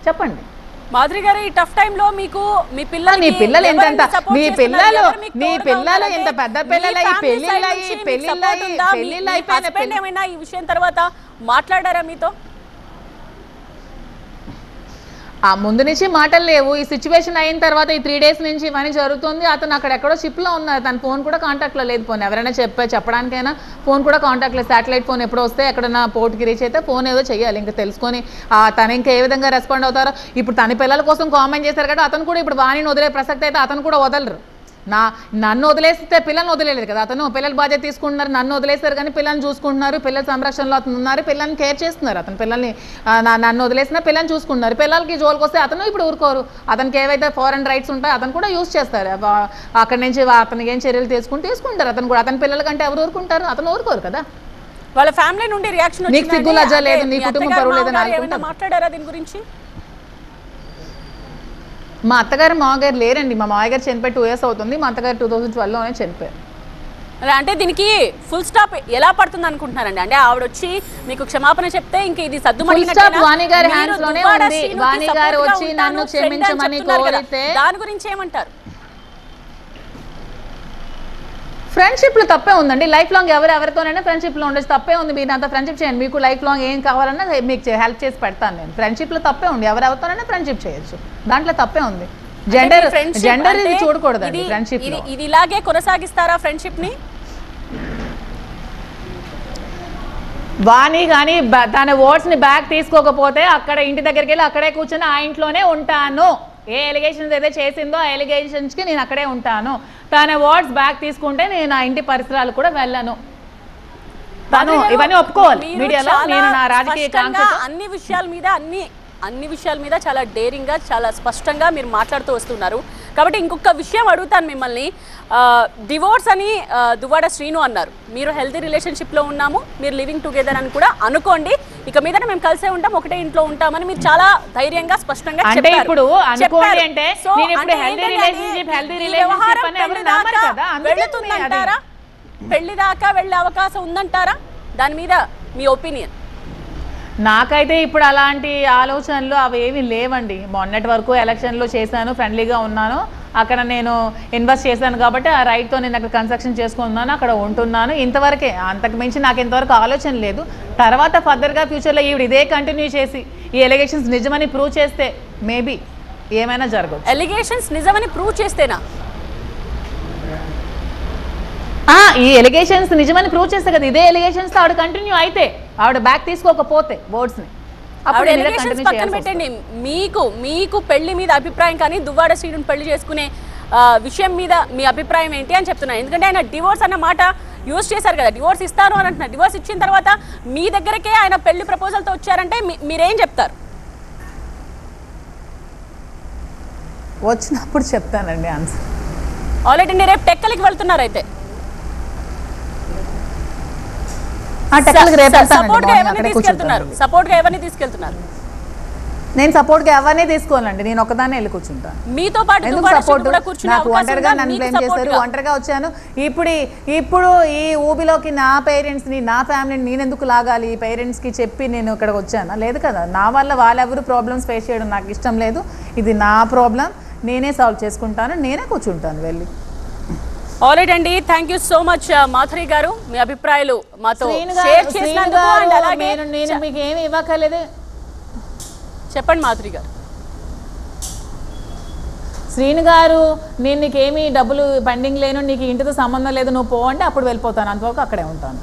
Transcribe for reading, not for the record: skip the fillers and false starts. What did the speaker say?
చెప్పండి. మాధురి గారు ఈ టఫ్ టైం లో మీకు మీ పిల్లలు ఎంత పెద్ద పెళ్ళిళ్ళు ఏమైనా ఈ విషయం తర్వాత మాట్లాడారా మీతో? ఆ ముందు నుంచి మాటలు లేవు. ఈ సిచ్యువేషన్ అయిన తర్వాత ఈ 3 days నుంచి ఇవన్నీ జరుగుతుంది. అతను అక్కడెక్కడో షిప్లో ఉన్నారు. తన ఫోన్ కూడా కాంటాక్ట్లో లేదు. ఫోన్ ఎవరైనా చెప్పడానికైనా ఫోన్ కూడా కాంటాక్ట్ లేదు. శాటిలైట్ ఫోన్ ఎప్పుడో వస్తే ఎక్కడన్నా పోర్ట్కి రీచ్ అయితే ఫోన్ ఏదో చేయాలి. ఇంకా తెలుసుకొని తను ఇంకా ఏ విధంగా రెస్పాండ్ అవుతారో. ఇప్పుడు తన పిల్లల కోసం కామెంట్ చేశారు కదా, అతను కూడా ఇప్పుడు వాణిని వదిలే ప్రసక్తి అయితే అతను కూడా వదలరు. నన్ను వదిలేస్తే పిల్లల్ని వదిలేదు కదా, అతను పిల్లల బాధ్యత తీసుకుంటున్నారు. నన్ను వదిలేస్తారు కానీ పిల్లల్ని చూసుకుంటున్నారు. పిల్లల సంరక్షణలో అతను ఉన్నారు. పిల్లల్ని కేర్ చేస్తున్నారు. అతను పిల్లల్ని నన్ను వదిలేసినా పిల్లల్ని చూసుకుంటున్నారు. పిల్లలకి జోలికి వస్తే అతను ఇప్పుడు ఊరుకోరు. అతనికి ఏవైతే ఫారెన్ రైట్స్ ఉంటాయో అతను కూడా యూజ్ చేస్తారు. అక్కడి నుంచి అతనికి ఏం చర్యలు తీసుకుంటారు. అతను కూడా అతని పిల్లల కంటే ఎవరు ఊరుకుంటారు? అతను ఊరుకోరు కదా. వాళ్ళ ఫ్యామిలీ నుండి రియాక్షన్ నీకు సిగ్గు లజ్జ లేదు, నీ కుటుంబం పరువు లేదని మాట్లాడారా దీని గురించి? మా అత్తగారు మామగారు లేరండి. మా మామగారు చనిపోయి 2 years అవుతుంది. మా అత్తగారు 2012లోనే చనిపోయారు. అంటే దీనికి ఫుల్ స్టాప్ ఎలా పడుతుంది అనుకుంటున్నారండి? అంటే ఆవిడ వచ్చి మీకు క్షమాపణ చెప్తే ఇంక ఇది సద్దుమణినట్టు వాణి గారి హ్యాండ్స్ లోనే ఉంది. వాణి గారు వచ్చి నన్ను క్షమించమని కోరితే దాని గురించి ఏమంటారు? ఫ్రెండ్షిప్లో తప్పే ఉందండి. లైఫ్ లాంగ్ ఎవరెవరితోనైనా ఫ్రెండ్షిప్లో ఉండొచ్చు. తప్పే ఉంది. మీరు అంత ఫ్రెండ్షిప్ చేయండి. మీకు లైఫ్ లాంగ్ ఏం కావాలన్నా మీకు హెల్ప్ చేసి పెడతాను నేను. ఫ్రెండ్షిప్లో తప్పే ఉంది. ఎవరెవరితోనైనా ఫ్రెండ్షిప్ చేయొచ్చు. దాంట్లో తప్పే ఉంది. జెండర్ ఇది చూడకూడదండి ఫ్రెండ్షిప్. ఇది ఇలాగే కొనసాగిస్తారా ఫ్రెండ్షిప్ ని? వాణి కానీ తన వర్డ్స్ ని బ్యాక్ తీసుకోకపోతే అక్కడ ఇంటి దగ్గరికి వెళ్ళి అక్కడే కూర్చొని ఆ ఇంట్లోనే ఉంటాను. ఏ ఎలిగేషన్స్ అయితే చేసిందో ఆ ఎలిగేషన్స్కి నేను అక్కడే ఉంటాను. తన వర్డ్స్ బ్యాక్ తీసుకుంటే నేను ఆ ఇంటి పరిసరాలు కూడా వెళ్ళను. తను ఇవన్నీ ఒప్పుకోవాలి. మీడియాలో నేను నా రాజకీయ అన్ని విషయాల మీద చాలా డేరింగ్గా చాలా స్పష్టంగా మీరు మాట్లాడుతూ వస్తున్నారు. కాబట్టి ఇంకొక విషయం అడుగుతాను మిమ్మల్ని. డివోర్స్ అని దువ్వాడ శ్రీను అన్నారు. మీరు హెల్తీ రిలేషన్షిప్లో ఉన్నాము, మీరు లివింగ్ టుగెదర్ అని కూడా అనుకోండి. ఇక మీద మేము కలిసే ఉంటాం, ఒకటే ఇంట్లో ఉంటామని మీరు చాలా ధైర్యంగా స్పష్టంగా చెప్పారు. వెళ్తుందంటారా? పెళ్లి దాకా వెళ్ళే అవకాశం ఉందంటారా? దాని మీద మీ ఒపీనియన్? నాకైతే ఇప్పుడు అలాంటి ఆలోచనలు అవి ఏమీ లేవండి. మొన్నటి వరకు ఎలక్షన్లో చేశాను, ఫ్రెండ్లీగా ఉన్నాను. అక్కడ నేను ఇన్వెస్ట్ చేశాను కాబట్టి ఆ రైట్తో నేను అక్కడ కన్స్ట్రక్షన్ చేసుకున్నాను, అక్కడ ఉంటున్నాను. ఇంతవరకే, అంతకు మించి నాకు ఇంతవరకు ఆలోచన లేదు. తర్వాత ఫర్దర్గా ఫ్యూచర్లో ఈవిడ ఇదే కంటిన్యూ చేసి ఈ ఎలిగేషన్స్ నిజమని ప్రూవ్ చేస్తే మేబీ ఏమైనా జరగదు. ఎలిగేషన్స్ నిజమని ప్రూవ్ చేస్తేనా? ఈ ఎలిగేషన్స్ నిజమని ప్రూవ్ చేస్తే కదా. ఇదే ఎలిగేషన్స్ ఆవిడ కంటిన్యూ అయితే, ఆవిడ బ్యాక్ తీసుకోకపోతే వర్డ్స్ ని పక్కన పెట్టండి. మీకు పెళ్లి మీద అభిప్రాయం కానీ దువ్వాడ శ్రీను పెళ్లి చేసుకునే విషయం మీద మీ అభిప్రాయం ఏంటి అని చెప్తున్నాను. ఎందుకంటే ఆయన డివోర్స్ అన్న మాట యూజ్ చేశారు కదా. డివోర్స్ ఇస్తాను అని అంటున్నారు. డివోర్స్ ఇచ్చిన తర్వాత మీ దగ్గరకే ఆయన పెళ్లి ప్రపోజల్తో వచ్చారంటే మీరేం చెప్తారు? వచ్చినప్పుడు చెప్తానండి ఆన్సర్. ఆల్రెడీ రేపు టెక్కలికి వెళ్తున్నారు. అయితే సపోర్ట్ గా ఎవరిని తీసుకెళ్తున్నారు? నేను సపోర్ట్ గా ఎవరిని తీసుకోవాలండి. నేను ఒకదాన్ని వెళ్ళి కూర్చుంటాను. మీతో పాటు నాకు ఒంటరిగా నన్ను బ్లేమ్ చేశారు. ఒంటరిగా వచ్చాను. ఇప్పుడు ఈ ఊబిలోకి నా పేరెంట్స్ ని, నా ఫ్యామిలీని నేనెందుకు లాగాలి? ఈ పేరెంట్స్ కి చెప్పి నేను ఇక్కడికి వచ్చాను లేదు కదా. నా వల్ల వాళ్ళెవరు ప్రాబ్లమ్స్ ఫేస్ చేయడం నాకు ఇష్టం లేదు. ఇది నా ప్రాబ్లం, నేనే సాల్వ్ చేసుకుంటాను, నేనే కూర్చుంటాను వెళ్ళి. ఆల్రైట్ అండి, thank you so much Madhuri గారు. మీ అభిప్రాయాలు మాతో షేర్ చేసినందుకు. నేను మీకు ఏమి ఇవ్వకలేదు. చెప్పండి మాధురి గారు. శ్రీను గారు, నేను నీకేమి డబ్బులు పెండింగ్ లేను, నీకు ఇంటితో సంబంధం లేదు, నువ్వు పో అంటే అప్పుడు వెళ్ళిపోతాను. అంతవరకు అక్కడే ఉంటాను.